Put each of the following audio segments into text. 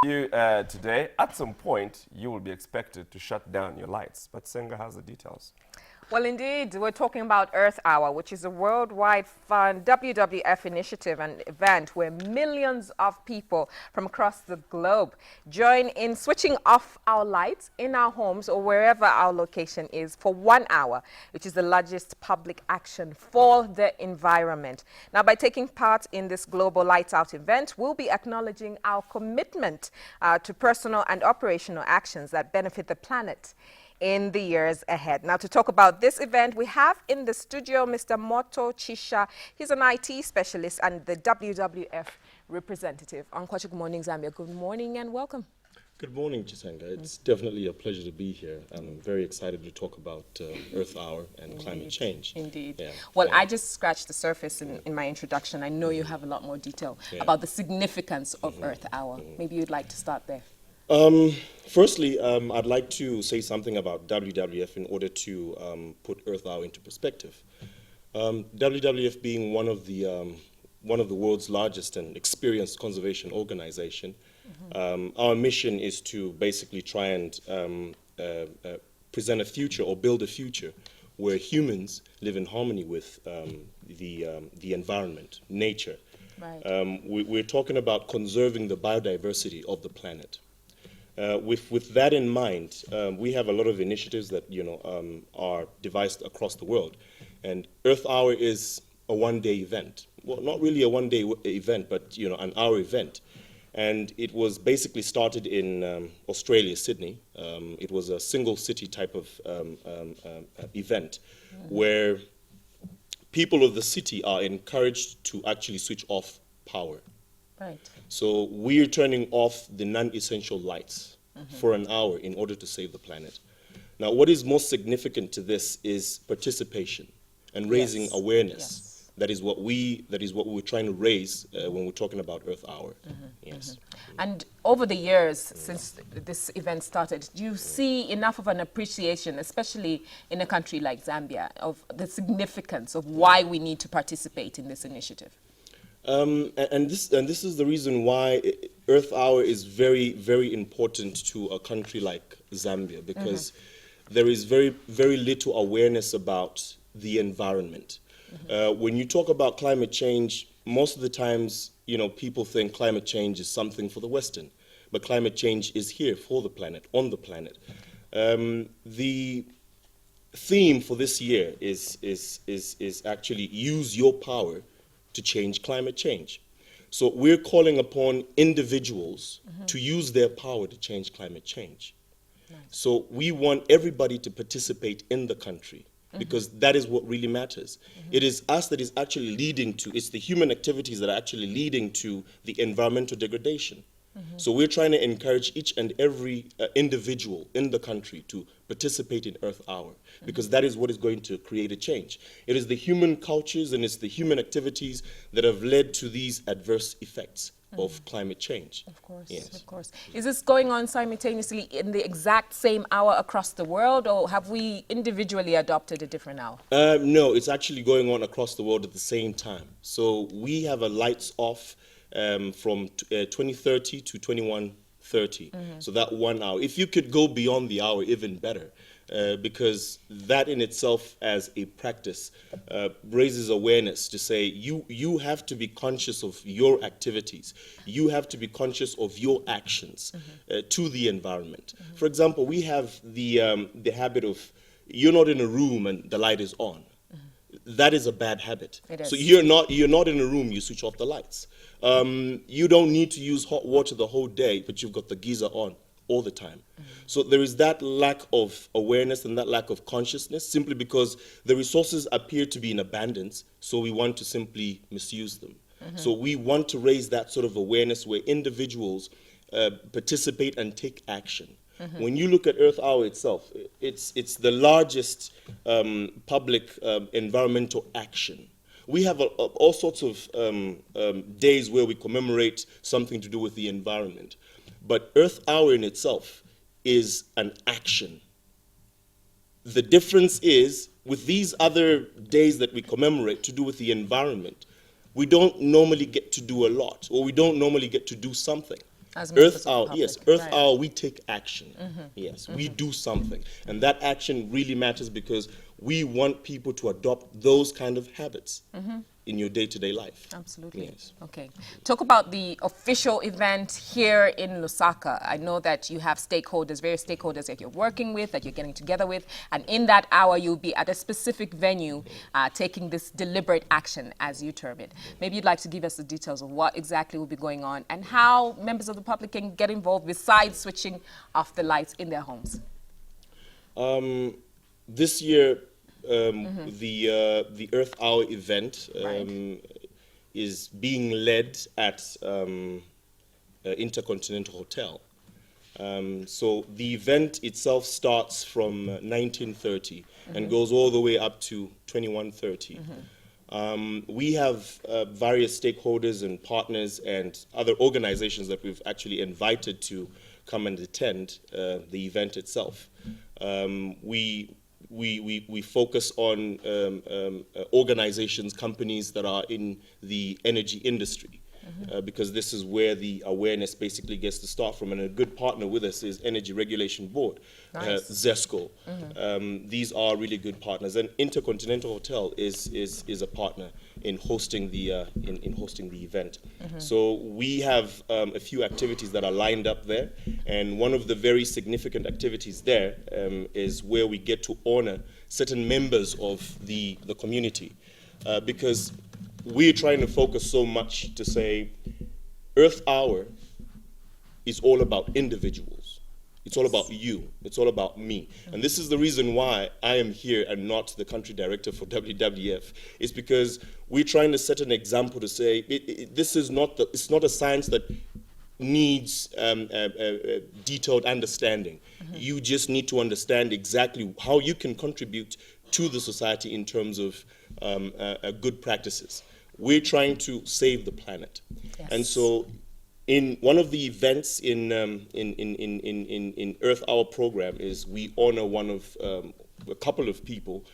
You today, at some point, you will be expected to shut down your lights. But Senga has the details. Well, indeed, we're talking about Earth Hour, which is a worldwide fun WWF initiative and event where millions of people from across the globe join in switching off our lights in our homes or wherever our location is for 1 hour, which is the largest public action for the environment. Now, by taking part in this global Lights Out event, we'll be acknowledging our commitment to personal and operational actions that benefit the planet in the years ahead. Now, to talk about this event, we have in the studio Mr. Moto Chisha. He's an IT specialist and the WWF representative. Uncle, good morning, Zambia. Good morning and welcome. Good morning, Chisanga. It's definitely a pleasure to be here. I'm very excited to talk about Earth Hour and climate change. Indeed. Yeah. Well, I just scratched the surface in my introduction. I know you have a lot more detail about the significance of Earth Hour. Maybe you'd like to start there. Firstly, I'd like to say something about WWF in order to put Earth Hour into perspective. WWF being one of the world's largest and experienced conservation organization, our mission is to basically try and present a future or build a future where humans live in harmony with the environment, nature. Right. We're talking about conserving the biodiversity of the planet. With that in mind, we have a lot of initiatives that are devised across the world, and Earth Hour is a one-day event. Well, not really a one-day event, but an hour event, and it was basically started in Australia, Sydney. It was a single city type of event where people of the city are encouraged to actually switch off power. Right. So we're turning off the non-essential lights for an hour in order to save the planet. Now, what is most significant to this is participation and raising awareness. Yes. That is what we're trying to raise when we're talking about Earth Hour. Yes. And over the years since this event started, do you see enough of an appreciation, especially in a country like Zambia, of the significance of why we need to participate in this initiative? And this is the reason why Earth Hour is very, very important to a country like Zambia, because there is very, very little awareness about the environment. When you talk about climate change, most of the times, people think climate change is something for the Western, but climate change is here for the planet, on the planet. The theme for this year is actually use your power to change climate change. So we're calling upon individuals to use their power to change climate change. Nice. So we want everybody to participate in the country, because that is what really matters. It is us that is actually leading to, it's the human activities that are actually leading to the environmental degradation. So we're trying to encourage each and every individual in the country to participate in Earth Hour, because that is what is going to create a change. It is the human cultures and it's the human activities that have led to these adverse effects of climate change. Of course, yes. of course. Is this going on simultaneously in the exact same hour across the world, or have we individually adopted a different hour? No, it's actually going on across the world at the same time. So we have a lights off from 2030 to 2130. So that 1 hour. If you could go beyond the hour, even better, because that in itself as a practice raises awareness to say you have to be conscious of your activities. You have to be conscious of your actions to the environment. For example, we have the habit of, you're not in a room and the light is on. That is a bad habit. So you're not in a room, you switch off the lights. You don't need to use hot water the whole day, but you've got the geyser on all the time. So there is that lack of awareness and that lack of consciousness, simply because the resources appear to be in abundance, so we want to simply misuse them. So we want to raise that sort of awareness where individuals participate and take action. When you look at Earth Hour itself, it's the largest public environmental action. We have all sorts of days where we commemorate something to do with the environment. But Earth Hour in itself is an action. The difference is, with these other days that we commemorate to do with the environment, we don't normally get to do a lot, or we don't normally get to do something. As members of the Hour, public, yes, Earth right. Hour, we take action. Yes, we do something. And that action really matters because we want people to adopt those kind of habits in your day-to-day life. Absolutely. Yes. Okay. Talk about the official event here in Lusaka. I know that you have stakeholders, various stakeholders that you're working with, that you're getting together with, and in that hour you'll be at a specific venue taking this deliberate action, as you term it. Maybe you'd like to give us the details of what exactly will be going on and how members of the public can get involved besides switching off the lights in their homes. This year, the Earth Hour event is being led at Intercontinental Hotel. So the event itself starts from 1930 and goes all the way up to 2130. We have various stakeholders and partners and other organizations that we've actually invited to come and attend the event itself. We focus on organizations, companies that are in the energy industry, because this is where the awareness basically gets to start from. And a good partner with us is Energy Regulation Board, ZESCO. These are really good partners, and Intercontinental Hotel is a partner in hosting the event. So we have a few activities that are lined up there, and one of the very significant activities there is where we get to honor certain members of the community, because we're trying to focus so much to say Earth Hour is all about individuals. It's all about you. It's all about me. And this is the reason why I am here and not the country director for WWF. It's because we're trying to set an example to say this is not it's not a science that needs detailed understanding. You just need to understand exactly how you can contribute to the society in terms of good practices. We're trying to save the planet. Yes. And so in one of the events in Earth Hour program is we honor one of a couple of people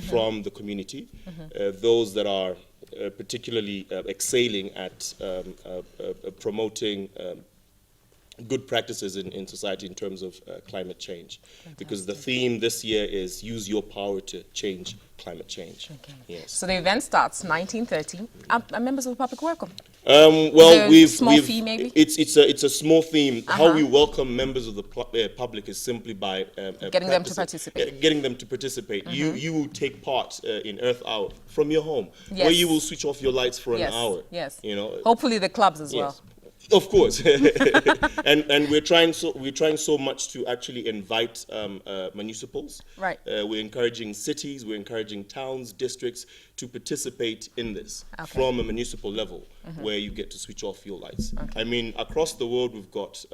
from the community, those that are particularly excelling at promoting good practices in society in terms of climate change. Fantastic. Because the theme this year is use your power to change climate change. Okay. Yes. So the event starts 1930. Are members of the public welcome? Well, small fee maybe? It's a small theme. How we welcome members of the public is simply by getting them to participate. Getting them to participate. You will take part in Earth Hour from your home, where you will switch off your lights for an hour. Yes. You know. Hopefully the clubs as well. Of course, and we're trying so much to actually invite municipals. Right. We're encouraging cities, we're encouraging towns, districts to participate in this from a municipal level, where you get to switch off your lights. Okay. I mean, across the world, we've got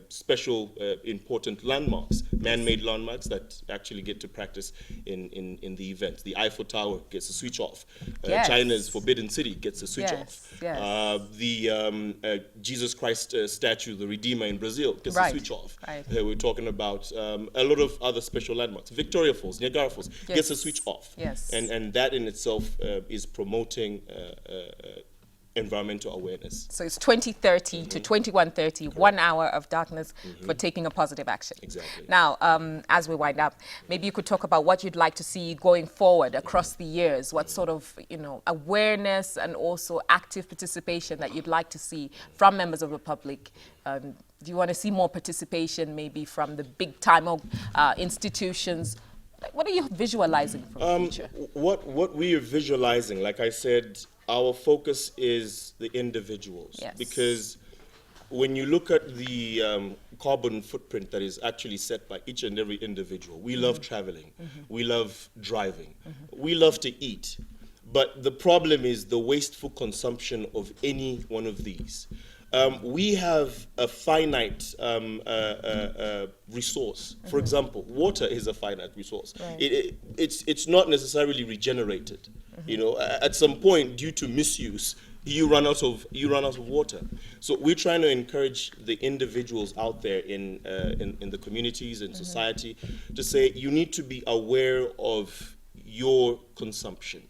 special important landmarks, man-made landmarks that actually get to practice in the event. The Eiffel Tower gets a switch off. China's Forbidden City gets a switch off. Yes. The Jesus Christ statue, the Redeemer in Brazil, gets a switch off. Right. We're talking about a lot of other special landmarks. Victoria Falls, Niagara Falls, gets a switch off. Yes. And that in itself is promoting environmental awareness. So it's 2030 to 2130, 1 hour of darkness for taking a positive action. Exactly. Now, as we wind up, maybe you could talk about what you'd like to see going forward across the years, what sort of, awareness and also active participation that you'd like to see from members of the public. Do you want to see more participation maybe from the big time institutions? What are you visualizing from the future? What we are visualizing, like I said, our focus is the individuals. Yes. Because when you look at the carbon footprint that is actually set by each and every individual, we love traveling, we love driving, we love to eat. But the problem is the wasteful consumption of any one of these. We have a finite resource. For example, water is a finite resource. Right. It's not necessarily regenerated. At some point, due to misuse, you run out of water. So we're trying to encourage the individuals out there in the communities and society to say you need to be aware of your consumption.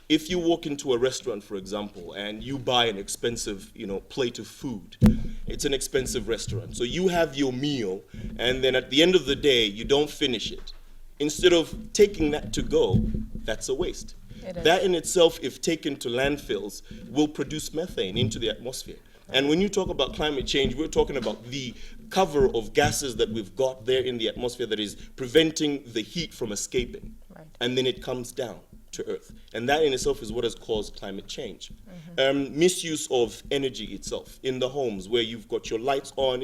if you walk into a restaurant, for example, and you buy an expensive, plate of food, it's an expensive restaurant. So you have your meal, and then at the end of the day, you don't finish it. Instead of taking that to go, that's a waste. That in itself, if taken to landfills, will produce methane into the atmosphere. And when you talk about climate change, we're talking about the cover of gases that we've got there in the atmosphere that is preventing the heat from escaping. Right. And then it comes down to Earth. And that in itself is what has caused climate change. Misuse of energy itself in the homes where you've got your lights on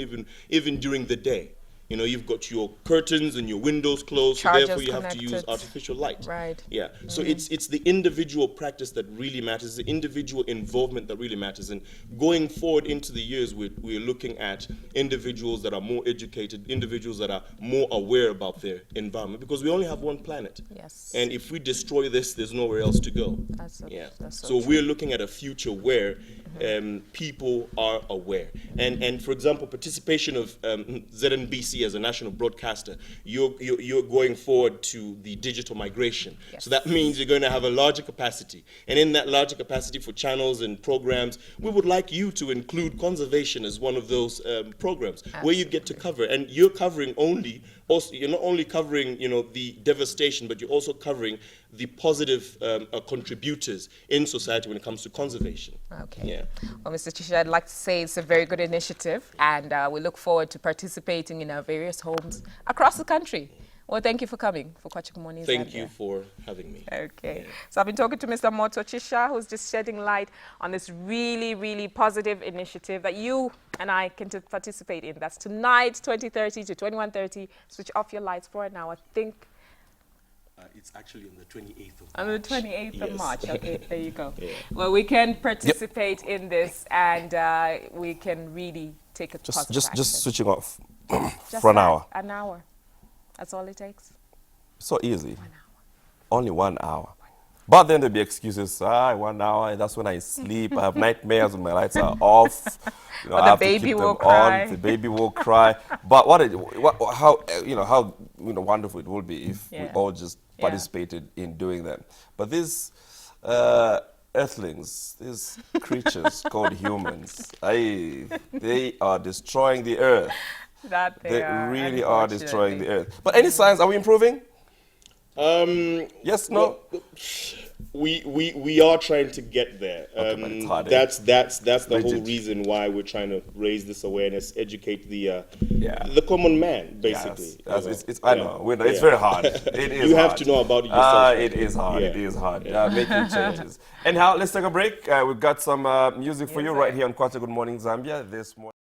even during the day. You've got your curtains and your windows closed, so therefore you have to use artificial light. Right. Yeah. So it's the individual practice that really matters, the individual involvement that really matters. And going forward into the years, we're looking at individuals that are more educated, individuals that are more aware about their environment, because we only have one planet. Yes. And if we destroy this, there's nowhere else to go. That's So we're looking at a future where people are aware. And for example, participation of ZNBC as a national broadcaster, you're going forward to the digital migration. Yes. So that means you're going to have a larger capacity. And in that larger capacity for channels and programs, we would like you to include conservation as one of those programs. Absolutely. Where you get to cover. And you're covering you're not only covering, the devastation, but you're also covering the positive contributors in society when it comes to conservation. Okay. Yeah. Well, Mr. Chisha, I'd like to say it's a very good initiative, and we look forward to participating in our various homes across the country. Well, thank you for coming for Kwacha Good Morning Zambia. Thank you for having me. Okay. So I've been talking to Mr. Moto Chisha, who's just shedding light on this really, really positive initiative that you and I can participate in. That's tonight, 20:30 to 21:30. Switch off your lights for an hour. Think. It's actually on the 28th of March. On the 28th of Yes. March. Okay, there you go. Yeah. Well, we can participate in this, and we can really take a positive action. Just switching off Just for an that, hour. An hour. That's all it takes. So easy. 1 hour. Only 1 hour. But then there'll be excuses. 1 hour, that's when I sleep. I have nightmares when my lights are off. Or I the have to baby keep them will cry. on. The baby will cry. But how wonderful it would be if we Yeah. all just Yeah. participated in doing that. But these earthlings, these creatures called humans, they are destroying the earth. That They are, really are destroying the unfortunately. earth. But any signs? Are we improving? Yes, no? Well, we are trying to get there. Okay, but it's hard, that's the whole Rigid. reason why we're trying to raise this awareness, educate the Yeah. the common man, basically. Yes, I know. It's very hard. It is You have hard. to know about it yourself. It is hard. Yeah. It is hard. Making changes. Anyhow, let's take a break. We've got some music for you right here on Kwacha Good Morning Zambia this morning.